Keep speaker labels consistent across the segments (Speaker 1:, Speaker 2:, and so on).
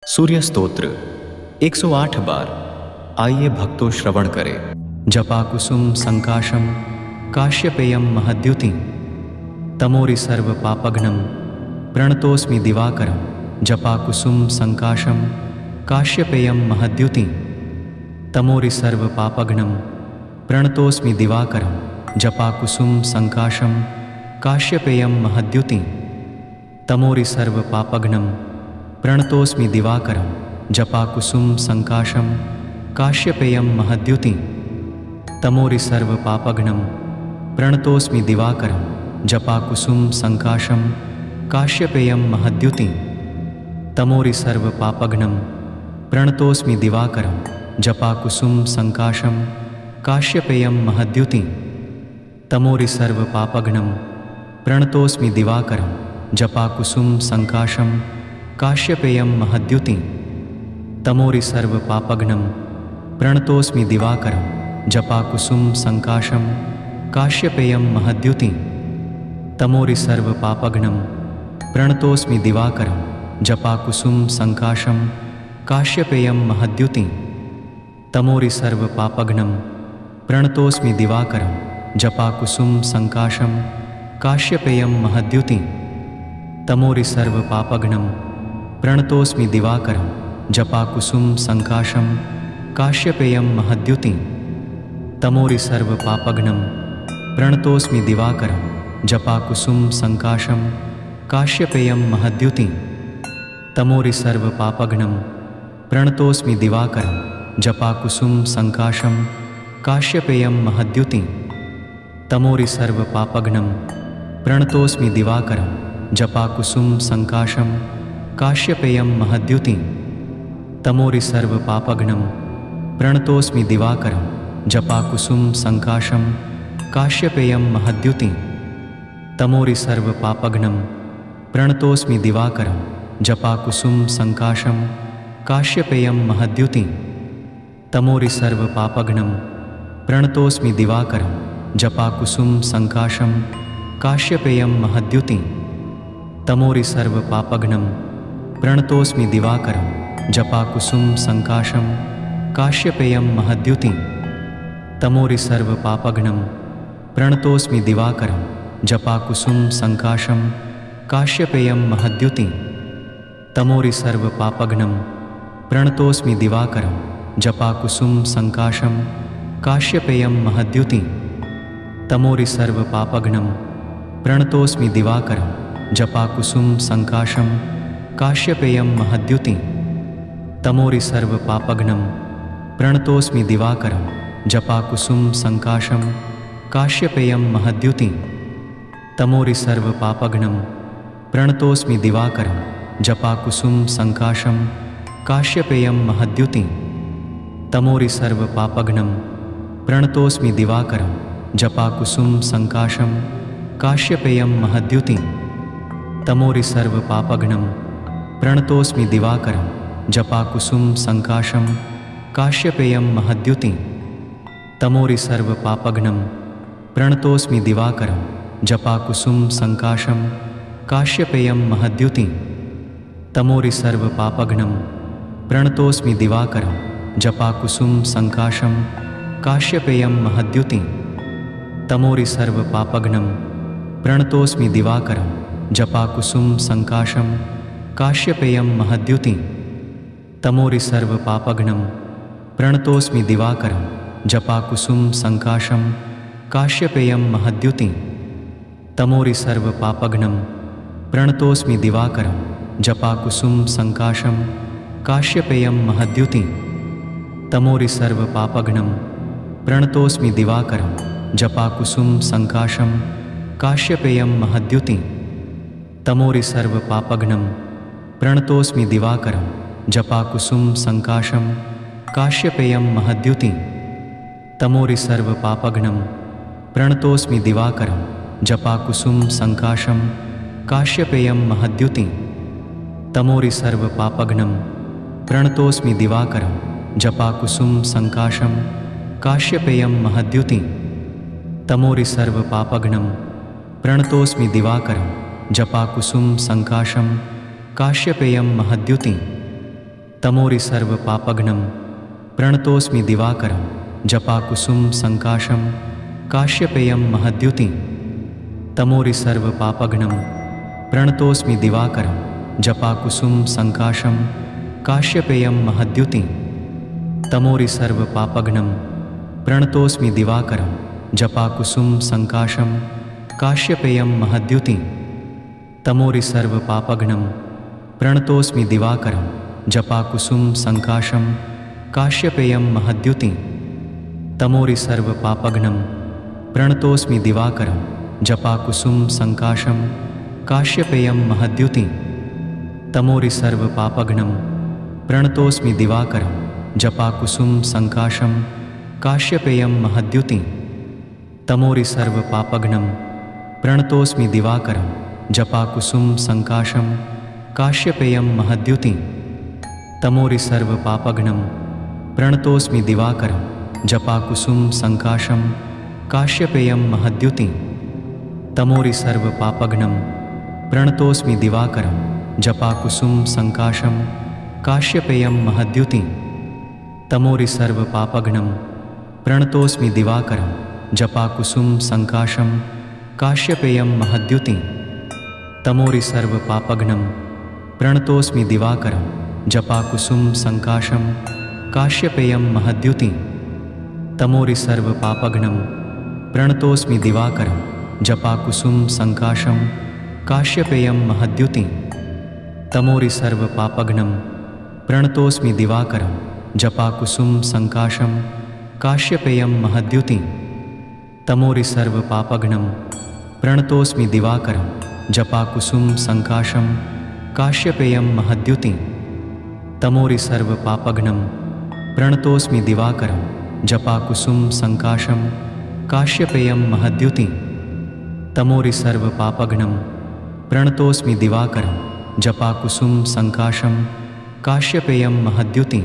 Speaker 1: सूर्य स्तोत्र 108 बार। आइए भक्तों श्रवण करें। जपा कुसुम संकाशम काश्यपेयम महद्युति तमोरि सर्व पापघ्नम प्रणतोस्मि दिवाकरम। जपा कुसुम संकाशम काश्यपेयम महद्युति तमोरि सर्व पापघ्नम प्रणतोस्मि दिवाकरम। जपा कुसुम संकाशम काश्यपेयम महद्युति तमोरि सर्व पापघ्नम प्रणतोस्मि दिवाकरम। जपा कुसुम संकाशम काश्यपेयम महद्युति तमोरि सर्व पापघ्नम प्रणतोस्मि दिवाकरम। जपा कुसुम संकाशम काश्यपेयम महद्युति तमोरि सर्व पापघ्नम प्रणतोस्मि दिवाकरम। जपा कुसुम संकाशम काश्यपेयम महद्युति तमोरि सर्व पापघ्नम प्रणतोस्मि दिवाकरम। जपा कुसुम संकाशम काश्यपेयम महद्युति तमोरि सर्व पापघ्नम प्रणतोस्मि दिवाकरम। जपा कुसुम संकाशम काश्यपेयम महद्युति तमोरि सर्व पापघ्नम प्रणतोस्मि दिवाकरम। जपा कुसुम संकाशम काश्यपेयम महद्युति तमोरि सर्व पापघ्नम प्रणतोस्मि दिवाकरम। जपा कुसुम संकाशम काश्यपेयम महद्युति तमोरि सर्व पापघ्नम प्रणतोस्मि दिवाकरम। जपा कुसुम संकाशम काश्यपेयम महद्युति तमोरि सर्व पापघ्नम प्रणतोस्मि दिवाकरम। जपा कुसुम संकाशम काश्यपेयम महद्युति तमोरि सर्व पापघ्नम प्रणतोस्मि दिवाकरम। जपा कुसुम संकाशम काश्यपेयम महद्युति तमोरि सर्व पापघ्नम प्रणतोस्मि दिवाकरम। जपा कुसुम संकाशम काश्यपेयम महद्युति तमोरि सर्व पापघ्नम प्रणतोस्मि दिवाकरम। जपा कुसुम संकाशम काश्यपेयम महद्युति तमोरि सर्व पापघ्नम प्रणतोस्मि दिवाकरम। जपा कुसुम संकाशम काश्यपेयम महद्युति तमोरि सर्व पापघ्नम प्रणतोस्मि दिवाकरम। जपा कुसुम संकाशम काश्यपेयम महद्युति तमोरि सर्व पापघ्नम प्रणतोस्मि दिवाकरम। जपा कुसुम संकाशम काश्यपेयम महद्युति तमोरि सर्व पापघ्नम प्रणतोस्मि दिवाकरम। जपा कुसुम संकाशम काश्यपेयम महद्युति तमोरि सर्व पापघ्नम प्रणतोस्मि दिवाकरम। जपा कुसुम संकाशम काश्यपेयम महद्युति तमोरि सर्व पापघ्नम प्रणतोस्मि दिवाकरम। जपा कुसुम संकाशम काश्यपेयम महद्युति तमोरि सर्व पापघ्नम प्रणतोस्मि दिवाकरम। जपा कुसुम संकाशम काश्यपेयम महद्युति तमोरि सर्व पापघ्नम प्रणतोस्मि दिवाकरम। जपा कुसुम संकाशम काश्यपेयम महद्युति तमोरि सर्व पापघ्नम प्रणतोस्मि दिवाकरम। जपा कुसुम संकाशम काश्यपेयम महद्युति तमोरि सर्व पापघ्नम प्रणतोस्मि दिवाकरम। जपा कुसुम संकाशम काश्यपेयम महद्युति तमोरि सर्व पापघ्नम प्रणतोस्मि दिवाकरम। जपा कुसुम संकाशम काश्यपेयम महद्युति तमोरि सर्व पापघ्नम प्रणतोस्मि दिवाकरम। जपा कुसुम संकाशम काश्यपेयम महद्युति तमोरि सर्व पापघ्नम प्रणतोस्मि दिवाकरम। जपा कुसुम संकाशम काश्यपेयम महद्युति तमोरि सर्व पापघ्नम प्रणतोस्मि दिवाकरम। जपा कुसुम संकाशम काश्यपेयम महद्युति तमोरि सर्व पापघ्नम प्रणतोस्मि दिवाकरम। जपा कुसुम संकाशम काश्यपेयम महद्युति तमोरि सर्व पापघ्नम प्रणतोस्मि दिवाकरम। जपा कुसुम संकाशम काश्यपेयम महद्युति तमोरि सर्व पापघ्नम प्रणतोस्मि दिवाकरम। जपा कुसुम संकाशम काश्यपेयम महद्युति तमोरि सर्व पापघ्नम प्रणतोस्मि दिवाकरम। जपा कुसुम संकाशम काश्यपेयम महद्युति तमोरि सर्व पापघ्नम प्रणतोस्मि दिवाकरम। जपा कुसुम संकाशम काश्यपेयम महद्युति तमोरि सर्व पापघ्नम प्रणतोस्मि दिवाकरम। जपा कुसुम संकाशम काश्यपेयम महद्युति तमोरि सर्वपापघ्नं प्रणतोऽस्मि दिवाकरं जपाकुसुम संकाशं काश्यपेयं महद्युतिं तमोरि सर्वपापघ्नं प्रणतोऽस्मि दिवाकरं जपाकुसुम संकाशं काश्यपेयं महद्युतिं तमोरि सर्वपापघ्नं प्रणतोऽस्मि दिवाकरं जपाकुसुम संकाशं काश्यपेयं महद्युतिं तमोरि सर्वपापघ्नं प्रणतोऽस्मि दिवाकरं जपाकुसुम संकाशं काश्यपेयं महद्युतिं तमोरि सर्वपापघ्नं प्रणतोऽस्मि दिवाकरं जपाकुसुम संकाशं काश्यपेयं महद्युतिं तमोरि सर्वपापघ्नं प्रणतोऽस्मि दिवाकरं जपाकुसुम संकाशं काश्यपेयं महद्युतिं तमोरि सर्वपापघ्नं प्रणतोऽस्मि दिवाकरं जपाकुसुम संकाशं काश्यपेयं महद्युतिं तमोरि सर्वपापघ्नं प्रणतोऽस्मि दिवाकरं जपाकुसुम संकाशं काश्यपेयं महद्युतिं तमोरि सर्वपापघ्नं प्रणतोऽस्मि दिवाकरं जपाकुसुम संकाशं काश्यपेयं महद्युतिं तमोरि सर्वपापघ्नं प्रणतोऽस्मि दिवाकरं जपाकुसुम संकाशं काश्यपेयं महद्युतिं तमोरि सर्वपापघ्नं प्रणतोऽस्मि दिवाकरं जपाकुसुम संकाशं काश्यपेयं महद्युतिं तमोरि सर्वपापघ्नं प्रणतोऽस्मि दिवाकरं जपाकुसुम संकाशं काश्यपेयं महद्युतिं तमोरि सर्वपापघ्नं प्रणतोऽस्मि दिवाकरं जपाकुसुम संकाशं काश्यपेयं महद्युतिं तमोरि सर्वपापघ्नं प्रणतोऽस्मि दिवाकरं जपाकुसुम संकाशं काश्यपेयं महद्युतिं तमोरि सर्वपापघ्नं प्रणतोऽस्मि दिवाकरं जपाकुसुम संकाशं काश्यपेयं महद्युतिं तमोरि सर्वपापघ्नं प्रणतोऽस्मि दिवाकरं जपाकुसुम संकाशं काश्यपेयं महद्युतिं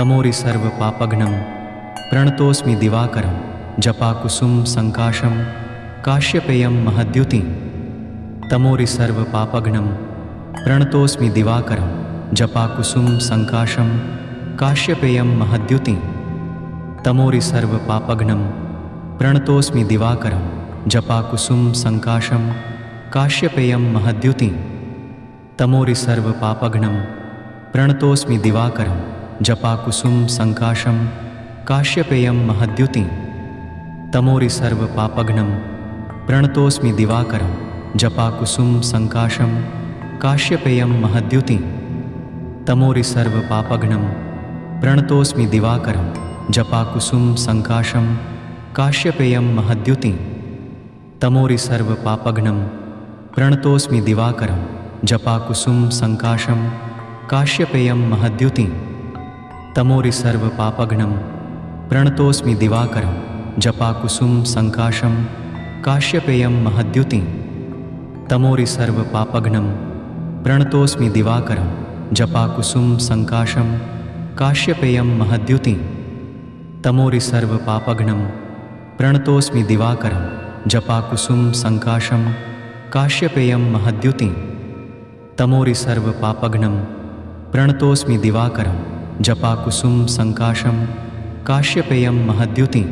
Speaker 1: तमोरि सर्वपापघ्नं प्रणतोऽस्मि दिवाकरं जपाकुसुम संकाशं काश्यपेयं महद्युतिं तमोरि सर्वपापघ्नं प्रणतोऽस्मि दिवाकरं जपाकुसुम संकाशं काश्यपेयं महद्युतिं तमोरि सर्वपापघ्नं प्रणतोऽस्मि दिवाकरं जपाकुसुम संकाशं काश्यपेयं महद्युतिं तमोरि सर्वपापघ्नं प्रणतोऽस्मि दिवाकरं जपाकुसुम संकाशं काश्यपेयं महद्युतिं तमोरि सर्वपापघ्नं प्रणतोऽस्मि दिवाकरं जपाकुसुम संकाशं काश्यपेयं महद्युतिं तमोरि सर्वपापघ्नं प्रणतोऽस्मि दिवाकरं जपाकुसुम संकाशं काश्यपेयं महद्युतिं तमोरि सर्वपापघ्नं प्रणतोऽस्मि दिवाकरं जपाकुसुम संकाशं काश्यपेयं महद्युतिं तमोरि सर्वपापघ्नं प्रणतोऽस्मि दिवाकरं जपाकुसुम संकाशं काश्यपेयं महद्युतिं तमोरि सर्वपापघ्नं प्रणतोऽस्मि दिवाकरं जपाकुसुम संकाशं काश्यपेयं महद्युतिं तमोरि सर्वपापघ्नं प्रणतोऽस्मि दिवाकरं जपाकुसुम संकाशं काश्यपेयं महद्युतिं तमोरि सर्वपापघ्नं प्रणतोऽस्मि दिवाकरं जपाकुसुम संकाशं काश्यपेयं महद्युतिं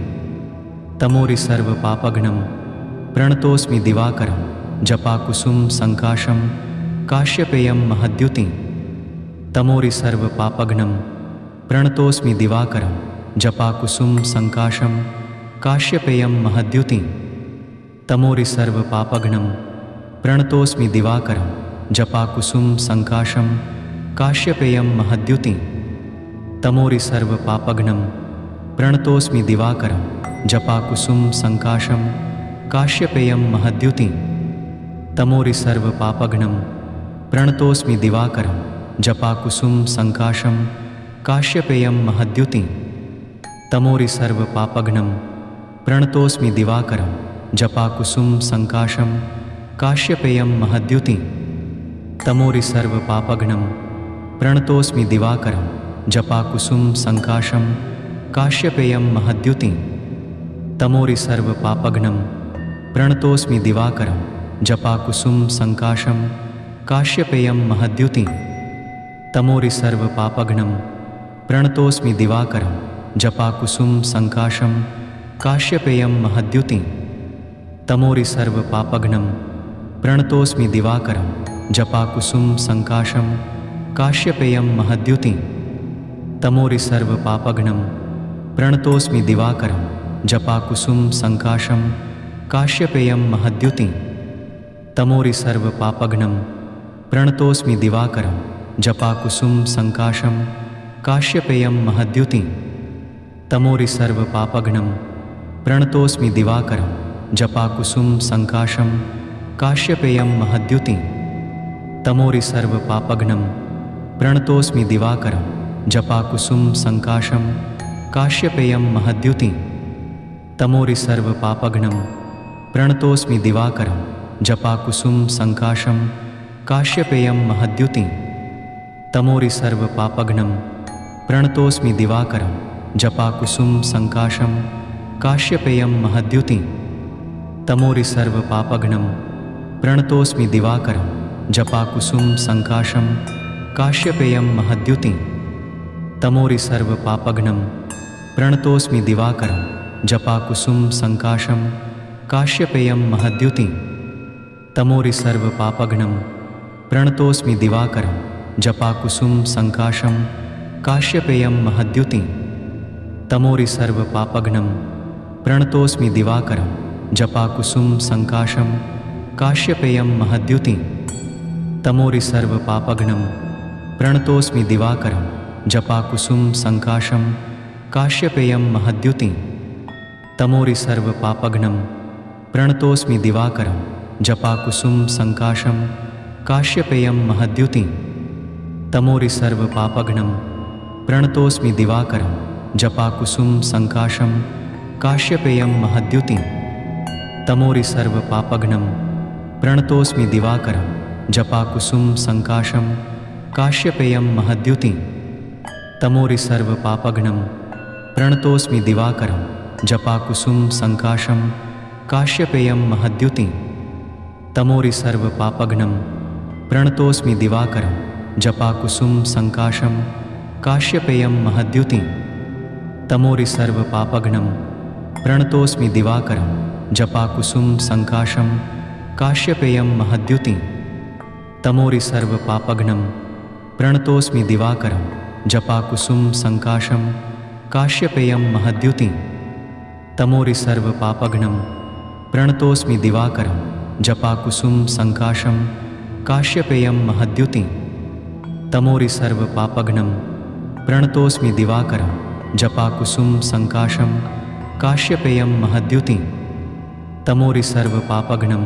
Speaker 1: तमोरि सर्वपापघ्नं प्रणतोऽस्मि दिवाकरं जपाकुसुम संकाशं काश्यपेयं महद्युतिं तमोरि सर्वपापघ्नं प्रणतोऽस्मि दिवाकरं जपाकुसुम संकाशं काश्यपेयं महद्युतिं तमोरि सर्वपापघ्नं प्रणतोऽस्मि दिवाकरं जपाकुसुम संकाशं काश्यपेयं महद्युतिं तमोरि सर्वपापघ्नं प्रणतोऽस्मि दिवाकरं जपाकुसुम संकाशं काश्यपेयं महद्युतिं तमोरि सर्वपापघ्नं प्रणतोऽस्मि दिवाकरं जपाकुसुम संकाशं काश्यपेयं महद्युतिं तमोरि सर्वपापघ्नं प्रणतोऽस्मि दिवाकरं जपाकुसुम संकाशं काश्यपेयं महद्युतिं तमोरि सर्वपापघ्नं प्रणतोऽस्मि दिवाकरं जपाकुसुम संकाशं काश्यपेयं महद्युतिं तमोरि सर्वपापघ्नं प्रणतोऽस्मि दिवाकरं जपाकुसुम संकाशं काश्यपेयं महद्युतिं तमोरि सर्वपापघ्नं प्रणतोऽस्मि दिवाकरं जपाकुसुम संकाशं काश्यपेयं महद्युतिं तमोरि सर्वपापघ्नं प्रणतोऽस्मि दिवाकरं जपाकुसुम संकाशं काश्यपेयं महद्युतिं तमोरि सर्वपापघ्नं प्रणतोऽस्मि दिवाकरं जपाकुसुम संकाशं काश्यपेयं महद्युतिं तमोरि सर्वपापघ्नं प्रणतोऽस्मि दिवाकरं जपाकुसुम संकाशं काश्यपेयं महद्युतिं तमोरि सर्वपापघ्नं प्रणतोऽस्मि दिवाकरं जपाकुसुम संकाशं काश्यपेयं महद्युतिं तमोरि सर्वपापघ्नं प्रणतोऽस्मि दिवाकरं जपाकुसुम संकाशं काश्यपेयं महद्युतिं तमोरि सर्वपापघ्नं प्रणतोऽस्मि दिवाकरं जपाकुसुम संकाशं काश्यपेयं महद्युतिं तमोरि सर्वपापघ्नं प्रणतोऽस्मि दिवाकरं जपाकुसुम संकाशं काश्यपेयं महद्युतिं तमोरि सर्वपापघ्नं प्रणतोऽस्मि दिवाकरं जपाकुसुम संकाशं काश्यपेयं महद्युतिं तमोरि सर्वपापघ्नं प्रणतोऽस्मि दिवाकरं जपाकुसुम संकाशं काश्यपेयं महद्युतिं तमोरि सर्वपापघ्नं प्रणतोऽस्मि दिवाकरं जपाकुसुम संकाशं काश्यपेयं महद्युतिं तमोरि सर्वपापघ्नं प्रणतोऽस्मि दिवाकरं जपाकुसुम संकाशं काश्यपेयं महद्युतिं तमोरि सर्वपापघ्नं प्रणतोऽस्मि दिवाकरं जपाकुसुम संकाशं काश्यपेयं महद्युतिं तमोरि सर्वपापघ्नं प्रणतोऽस्मि दिवाकरं जपाकुसुम संकाशं काश्यपेयं महद्युतिं तमोरि सर्वपापघ्नं प्रणतोऽस्मि दिवाकरं जपाकुसुम संकाशं काश्यपेयं महद्युतिं तमोरि सर्वपापघ्नं प्रणतोऽस्मि दिवाकरं जपाकुसुम संकाशं काश्यपेयं महद्युतिं तमोरि सर्वपापघ्नं प्रणतोऽस्मि दिवाकरं जपाकुसुम संकाशं काश्यपेयं महद्युतिं तमोरि सर्वपापघ्नं प्रणतोऽस्मि दिवाकरं जपाकुसुम संकाशं काश्यपेयं महद्युतिं तमोरि सर्वपापघ्नं प्रणतोऽस्मि दिवाकरं जपाकुसुम संकाशं काश्यपेयं महद्युतिं तमोरि सर्वपापघ्नं प्रणतोऽस्मि दिवाकरं जपाकुसुम संकाशं काश्यपेयं महद्युतिं तमोरि सर्वपापघ्नं प्रणतोऽस्मि दिवाकरं जपाकुसुम संकाशं काश्यपेयं महद्युतिं तमोरि सर्वपापघ्नं प्रणतोऽस्मि दिवाकरं जपाकुसुम संकाशं काश्यपेयं महद्युतिं तमोरि सर्वपापघ्नं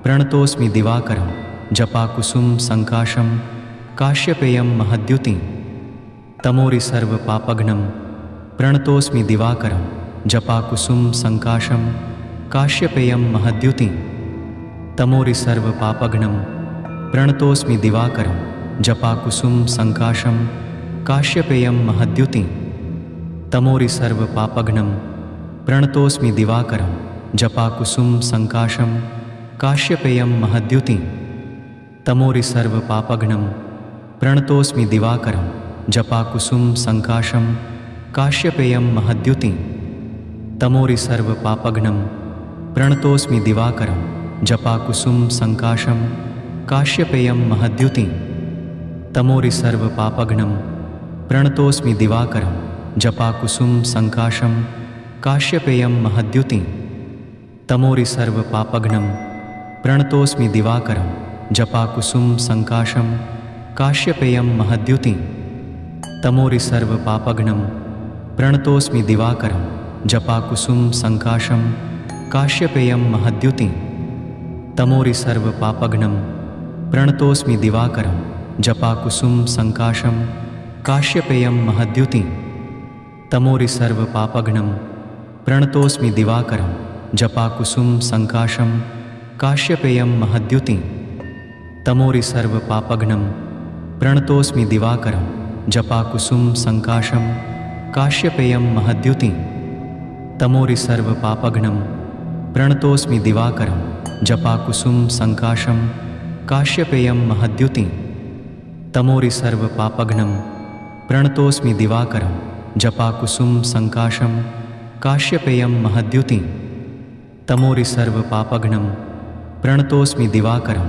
Speaker 1: प्रणतोऽस्मि दिवाकरं जपाकुसुम संकाशं काश्यपेयं महद्युतिं तमोरि सर्वपापघ्नं प्रणतोऽस्मि दिवाकरं जपाकुसुम संकाशं काश्यपेयं महद्युतिं तमोरि सर्वपापघ्नं प्रणतोऽस्मि दिवाकरं जपाकुसुम संकाशं काश्यपेयं महद्युतिं तमोरि सर्वपापघ्नं प्रणतोऽस्मि दिवाकरं जपाकुसुम संकाशं काश्यपेयं महद्युतिं तमोरि सर्वपापघ्नं प्रणतोऽस्मि दिवाकरं जपाकुसुम संकाशं काश्यपेयं महद्युतिं तमोरि सर्वपापघ्नं प्रणतोऽस्मि दिवाकरं जपाकुसुम संकाशं काश्यपेयं महद्युतिं तमोरि सर्वपापघ्नं प्रणतोऽस्मि दिवाकरं जपाकुसुम संकाशं काश्यपेयं महद्युतिं तमोरि सर्वपापघ्नं प्रणतोऽस्मि दिवाकरं जपाकुसुम संकाशं काश्यपेयं महद्युतिं तमोरि सर्वपापघ्नं प्रणतोऽस्मि दिवाकरं जपाकुसुम संकाशं काश्यपेयं महद्युतिं तमोरि सर्वपापघ्नं प्रणतोऽस्मि दिवाकरं जपाकुसुम संकाशं काश्यपेयं महद्युतिं तमोरि सर्वपापघ्नं प्रणतोऽस्मि दिवाकरं जपाकुसुम संकाशं काश्यपेयं महद्युतिं तमोरि सर्वपापघ्नं प्रणतोऽस्मि दिवाकरं जपाकुसुम संकाशं काश्यपेयं महद्युतिं तमोरि सर्वपापघ्नं प्रणतोऽस्मि दिवाकरं जपाकुसुम संकाशं काश्यपेयं महद्युतिं तमोरि सर्वपापघ्नं प्रणतोऽस्मि दिवाकरं जपाकुसुम संकाशं काश्यपेयं महद्युतिं तमोरि सर्वपापघ्नं प्रणतोऽस्मि दिवाकरं